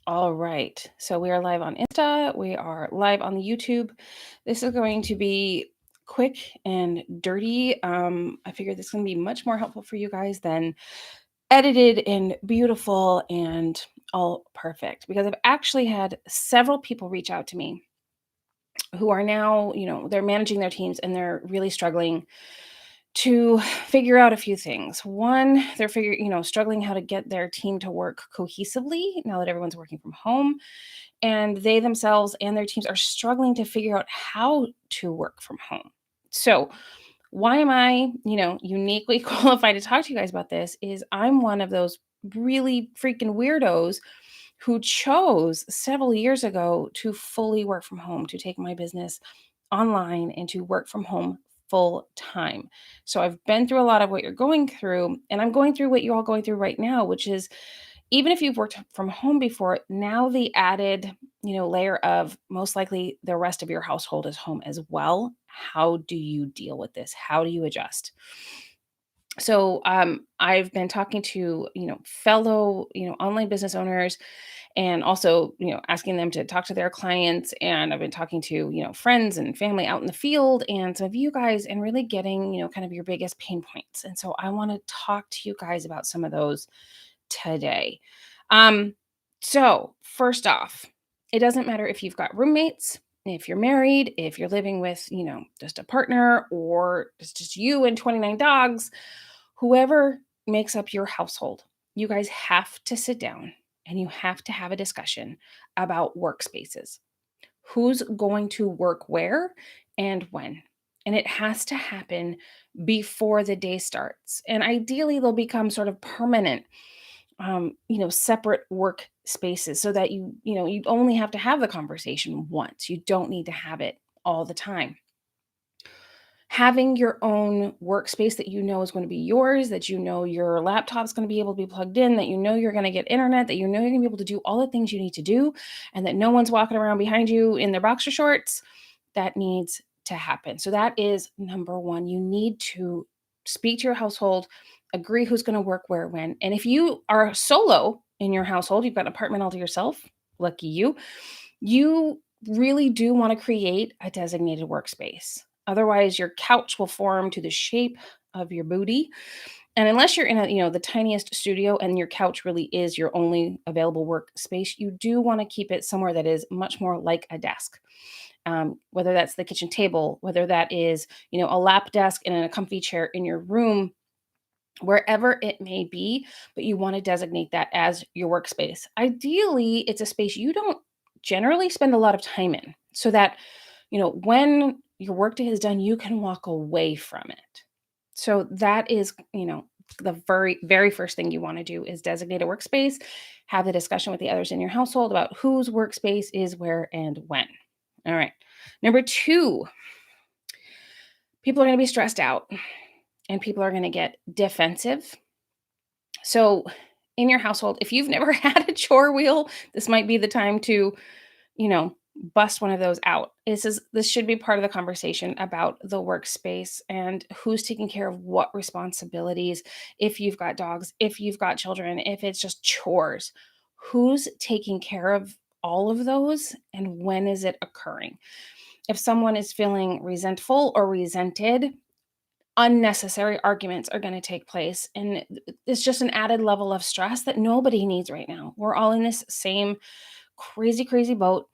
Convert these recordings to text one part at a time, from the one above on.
All right. So we are live on Insta. We are live on the YouTube. This is going to be quick and dirty. I figured this is going to be much more helpful for you guys than edited and beautiful and all perfect, because I've actually had several people reach out to me who are now, they're managing their teams and they're really struggling to figure out a few things. One, they're struggling how to get their team to work cohesively now that everyone's working from home. And they themselves and their teams are struggling to figure out how to work from home. So, why am I, uniquely qualified to talk to you guys about this is I'm one of those really freaking weirdos who chose several years ago to fully work from home, to take my business online and to work from home full time. So I've been through a lot of what you're going through, and I'm going through what you're all going through right now, which is even if you've worked from home before, now the added, layer of most likely the rest of your household is home as well. How do you deal with this? How do you adjust? So I've been talking to, fellow, online business owners, and also, asking them to talk to their clients. And I've been talking to, friends and family out in the field and some of you guys, and really getting, kind of your biggest pain points. And so I want to talk to you guys about some of those today. Um, so first off, it doesn't matter if you've got roommates, if you're married, if you're living with, just a partner, or it's just you and 29 dogs, whoever makes up your household, you guys have to sit down and you have to have a discussion about workspaces. Who's going to work where and when? And it has to happen before the day starts. And ideally, they'll become sort of permanent, separate work spaces, so that you only have to have the conversation once. You don't need to have it all the time. Having your own workspace that is going to be yours, that your laptop's going to be able to be plugged in, that you're going to get internet, that you're going to be able to do all the things you need to do, and that no one's walking around behind you in their boxer shorts, that needs to happen. So that is number one. You need to speak to your household, agree who's going to work where, when. And if you are solo in your household, you've got an apartment all to yourself, lucky you, you really do want to create a designated workspace. Otherwise, your couch will form to the shape of your booty. And unless you're in the tiniest studio and your couch really is your only available workspace, you do want to keep it somewhere that is much more like a desk. Whether that's the kitchen table, whether that is, a lap desk and a comfy chair in your room, wherever it may be, but you want to designate that as your workspace. Ideally, it's a space you don't generally spend a lot of time in, so that, when your workday is done, you can walk away from it. So that is, the very, very first thing you want to do is designate a workspace, have the discussion with the others in your household about whose workspace is where and when. All right. Number two, people are going to be stressed out and people are going to get defensive. So in your household, if you've never had a chore wheel, this might be the time to, bust one of those out. This should be part of the conversation about the workspace and who's taking care of what responsibilities. If you've got dogs, if you've got children, if it's just chores, who's taking care of all of those and when is it occurring? If someone is feeling resentful or resented, unnecessary arguments are going to take place. And it's just an added level of stress that nobody needs right now. We're all in this same crazy, crazy boat.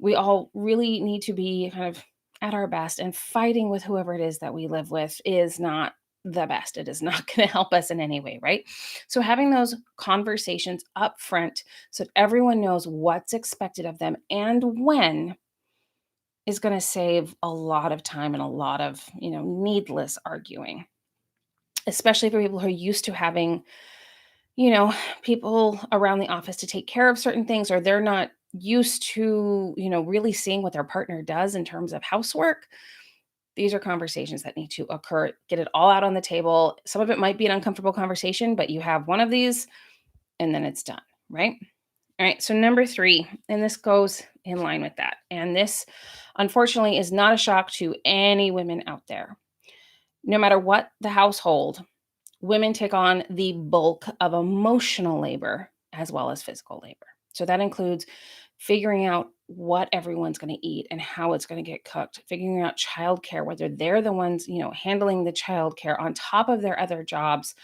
We all really need to be kind of at our best, and fighting with whoever it is that we live with is not the best. It is not going to help us in any way, right? So having those conversations up front so that everyone knows what's expected of them and when is going to save a lot of time and a lot of, needless arguing, especially for people who are used to having, people around the office to take care of certain things, or they're not used to, really seeing what their partner does in terms of housework. These are conversations that need to occur. Get it all out on the table. Some of it might be an uncomfortable conversation, but you have one of these and then it's done, right? All right. So number three, and this goes in line with that. And this, unfortunately, is not a shock to any women out there. No matter what the household, women take on the bulk of emotional labor as well as physical labor. So that includes figuring out what everyone's going to eat and how it's going to get cooked, figuring out childcare, whether they're the ones, handling the childcare on top of their other jobs,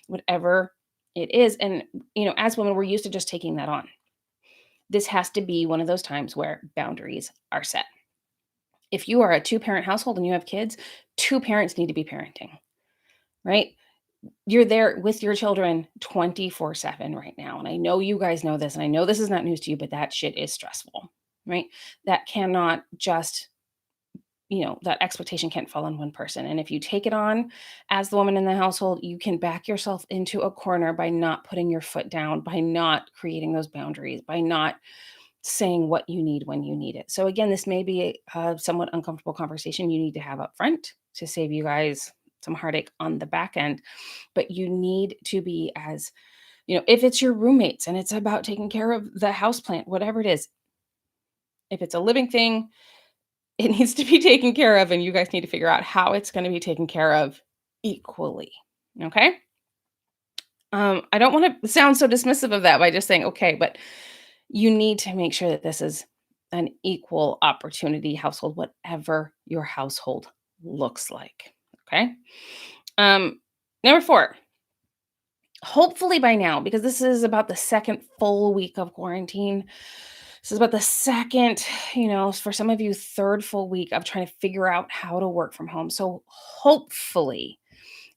whatever it is. And, as women, we're used to just taking that on. This has to be one of those times where boundaries are set. If you are a two-parent household and you have kids, two parents need to be parenting, right? You're there with your children 24/7 right now. And I know you guys know this, and I know this is not news to you, but that shit is stressful, right? That cannot just, that expectation can't fall on one person. And if you take it on as the woman in the household, you can back yourself into a corner by not putting your foot down, by not creating those boundaries, by not saying what you need when you need it. So again, this may be a somewhat uncomfortable conversation you need to have up front to save you guys some heartache on the back end, but you need to be as, if it's your roommates and it's about taking care of the house plant, whatever it is, if it's a living thing, it needs to be taken care of, and you guys need to figure out how it's going to be taken care of equally. Okay. I don't want to sound so dismissive of that by just saying okay, but you need to make sure that this is an equal opportunity household, whatever your household looks like. Okay. Number 4, hopefully by now, because this is about the second full week of quarantine. This is about the second, for some of you, third full week of trying to figure out how to work from home. So hopefully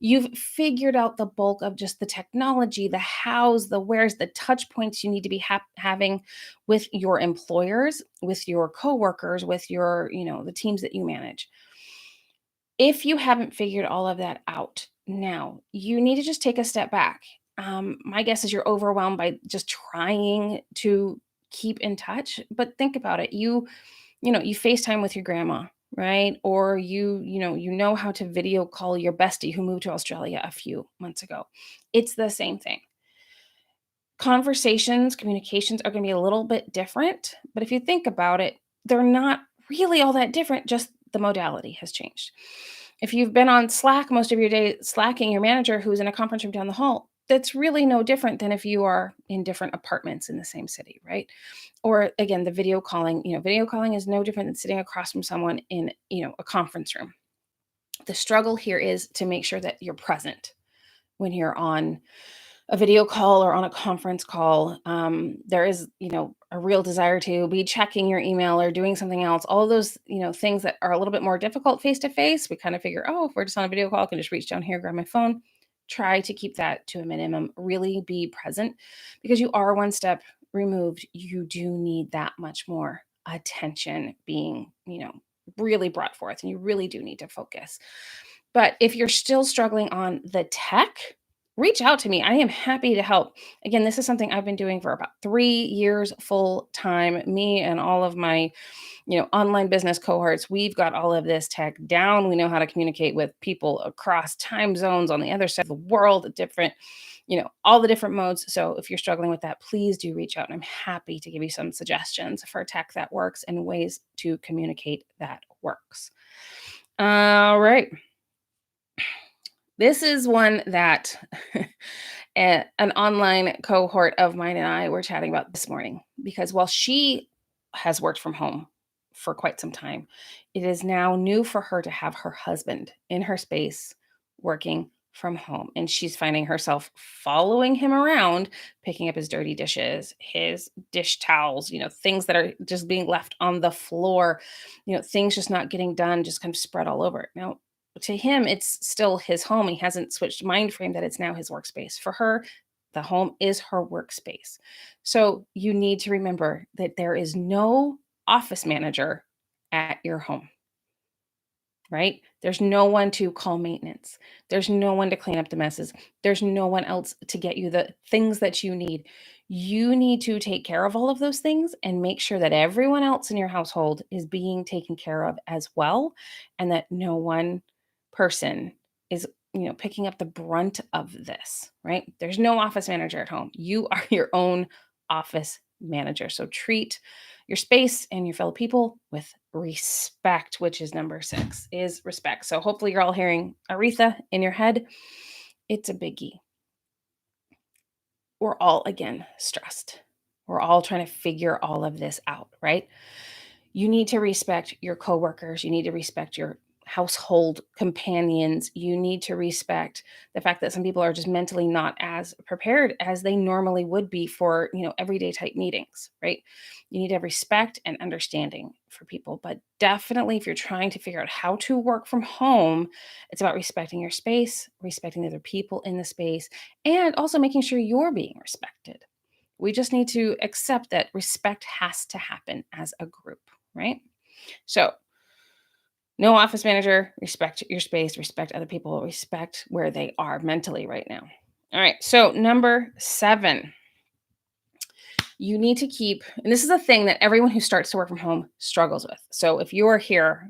you've figured out the bulk of just the technology, the hows, the wheres, the touch points you need to be having with your employers, with your coworkers, with your, the teams that you manage. If you haven't figured all of that out now, you need to just take a step back. My guess is you're overwhelmed by just trying to keep in touch, but think about it. You FaceTime with your grandma, right? Or you know how to video call your bestie who moved to Australia a few months ago. It's the same thing. Conversations, communications are going to be a little bit different, but if you think about it, they're not really all that different, just the modality has changed. If you've been on Slack most of your day slacking your manager who's in a conference room down the hall, that's really no different than if you are in different apartments in the same city, right? Or again, the video calling is no different than sitting across from someone in, a conference room. The struggle here is to make sure that you're present when you're on a video call or on a conference call. There is, a real desire to be checking your email or doing something else. All of those, things that are a little bit more difficult face to face. We kind of figure, oh, if we're just on a video call, I can just reach down here, grab my phone. Try to keep that to a minimum. Really be present because you are one step removed. You do need that much more attention being, really brought forth, and you really do need to focus. But if you're still struggling on the tech, reach out to me. I am happy to help. Again, this is something I've been doing for about 3 years full time. Me and all of my, online business cohorts, we've got all of this tech down. We know how to communicate with people across time zones on the other side of the world, different, all the different modes. So if you're struggling with that, please do reach out. And I'm happy to give you some suggestions for tech that works and ways to communicate that works. All right. This is one that an online cohort of mine and I were chatting about this morning because while she has worked from home for quite some time, it is now new for her to have her husband in her space working from home. And she's finding herself following him around, picking up his dirty dishes, his dish towels, things that are just being left on the floor, things just not getting done, just kind of spread all over. Now, to him, it's still his home. He hasn't switched mind frame that it's now his workspace. For her, the home is her workspace. So you need to remember that there is no office manager at your home, right? There's no one to call maintenance. There's no one to clean up the messes. There's no one else to get you the things that you need. You need to take care of all of those things and make sure that everyone else in your household is being taken care of as well, and that no one person is, picking up the brunt of this, right? There's no office manager at home. You are your own office manager. So treat your space and your fellow people with respect, which is number 6, is respect. So hopefully you're all hearing Aretha in your head. It's a biggie. We're all, again, stressed. We're all trying to figure all of this out, right? You need to respect your coworkers. You need to respect your household companions. You need to respect the fact that some people are just mentally not as prepared as they normally would be for, everyday type meetings, right? You need to have respect and understanding for people. But definitely, if you're trying to figure out how to work from home, it's about respecting your space, respecting the other people in the space, and also making sure you're being respected. We just need to accept that respect has to happen as a group, right? So, no office manager, respect your space, respect other people, respect where they are mentally right now. All right. So, number 7, you need to keep, and this is a thing that everyone who starts to work from home struggles with. So, if you are here,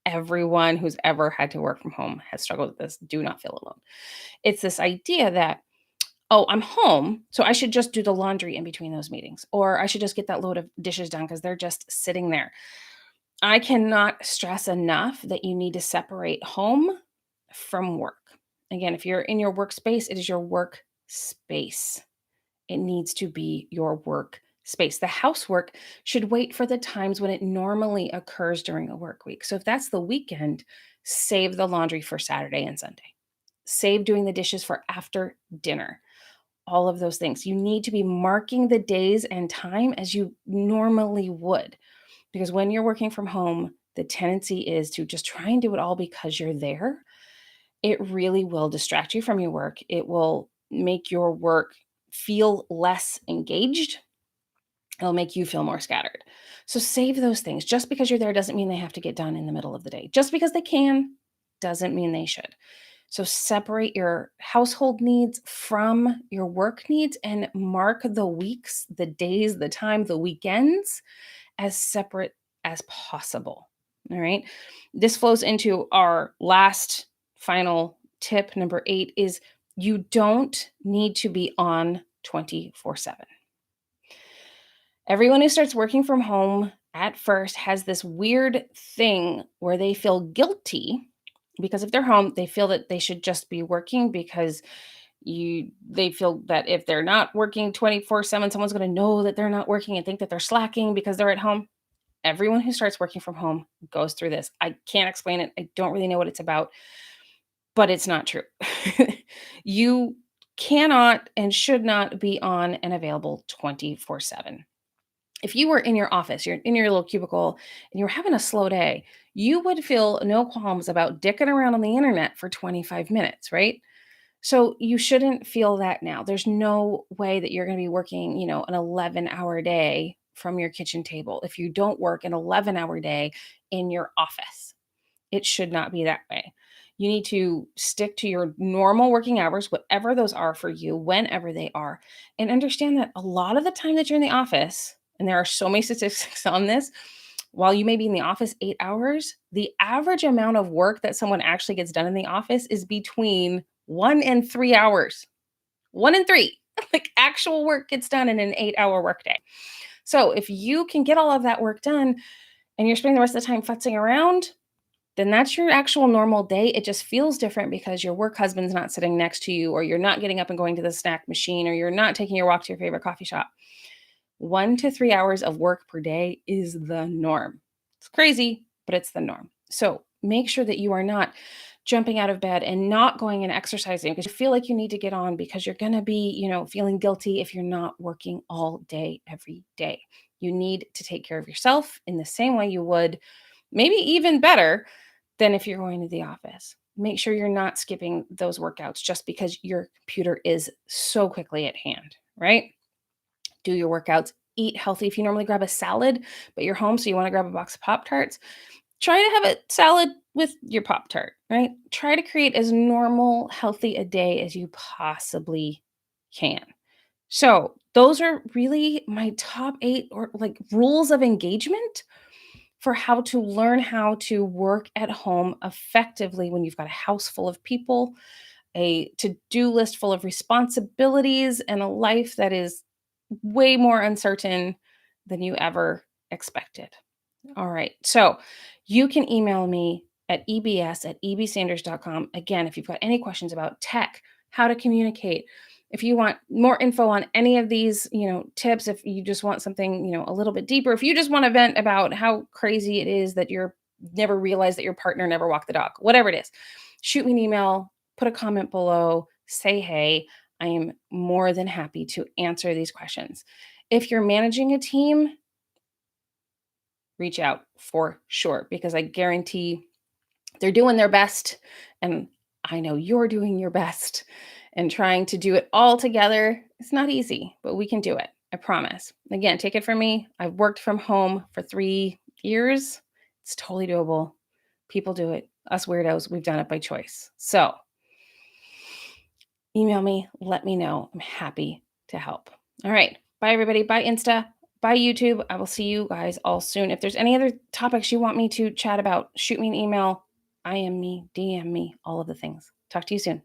everyone who's ever had to work from home has struggled with this. Do not feel alone. It's this idea that, oh, I'm home, so I should just do the laundry in between those meetings, or I should just get that load of dishes done because they're just sitting there. I cannot stress enough that you need to separate home from work. Again, if you're in your workspace, it is your work space. It needs to be your work space. The housework should wait for the times when it normally occurs during a work week. So if that's the weekend, save the laundry for Saturday and Sunday. Save doing the dishes for after dinner. All of those things. You need to be marking the days and time as you normally would. Because when you're working from home, the tendency is to just try and do it all because you're there. It really will distract you from your work. It will make your work feel less engaged. It'll make you feel more scattered. So save those things. Just because you're there doesn't mean they have to get done in the middle of the day. Just because they can doesn't mean they should. So separate your household needs from your work needs and mark the weeks, the days, the time, the weekends as separate as possible. All right. This flows into our last final tip. Number 8 is you don't need to be on 24/7. Everyone who starts working from home at first has this weird thing where they feel guilty because if they're home, they feel that they should just be working because they feel that if they're not working 24/7, someone's going to know that they're not working and think that they're slacking because they're at home. Everyone who starts working from home goes through this. I can't explain it. I don't really know what it's about, but it's not true. You cannot and should not be on and available 24/7. If you were in your office, you're in your little cubicle and you're having a slow day, you would feel no qualms about dicking around on the internet for 25 minutes, right? So you shouldn't feel that now. There's no way that you're going to be working, an 11-hour day from your kitchen table if you don't work an 11-hour day in your office. It should not be that way. You need to stick to your normal working hours, whatever those are for you, whenever they are, and understand that a lot of the time that you're in the office, and there are so many statistics on this, while you may be in the office 8 hours, the average amount of work that someone actually gets done in the office is between 1 and 3 hours. 1 and 3. Like actual work gets done in an 8-hour workday. So if you can get all of that work done and you're spending the rest of the time futzing around, then that's your actual normal day. It just feels different because your work husband's not sitting next to you, or you're not getting up and going to the snack machine, or you're not taking your walk to your favorite coffee shop. 1 to 3 hours of work per day is the norm. It's crazy, but it's the norm. So make sure that you are not jumping out of bed and not going and exercising because you feel like you need to get on because you're going to be, feeling guilty if you're not working all day, every day. You need to take care of yourself in the same way you would, maybe even better than if you're going to the office. Make sure you're not skipping those workouts just because your computer is so quickly at hand, right? Do your workouts, eat healthy. If you normally grab a salad, but you're home, so you want to grab a box of Pop Tarts, try to have a salad with your Pop Tart, right? Try to create as normal, healthy a day as you possibly can. So, those are really my top 8 or like rules of engagement for how to learn how to work at home effectively when you've got a house full of people, a to-do list full of responsibilities, and a life that is way more uncertain than you ever expected. All right. So you can email me at ebs@ebsanders.com. Again, if you've got any questions about tech, how to communicate, If you want more info on any of these, tips, if you just want something, a little bit deeper, if you just want to vent about how crazy it is that you're never realized that your partner never walked the dog, whatever it is, shoot me an email, put a comment below, say hey. I am more than happy to answer these questions. If you're managing a team, reach out for sure, because I guarantee they're doing their best. And I know you're doing your best, and trying to do it all together. It's not easy, but we can do it. I promise. Again, take it from me. I've worked from home for 3 years. It's totally doable. People do it. Us weirdos, we've done it by choice. So email me, let me know. I'm happy to help. All right. Bye, everybody. Bye, Insta. Bye, YouTube. I will see you guys all soon. If there's any other topics you want me to chat about, shoot me an email. I am me, DM me, all of the things. Talk to you soon.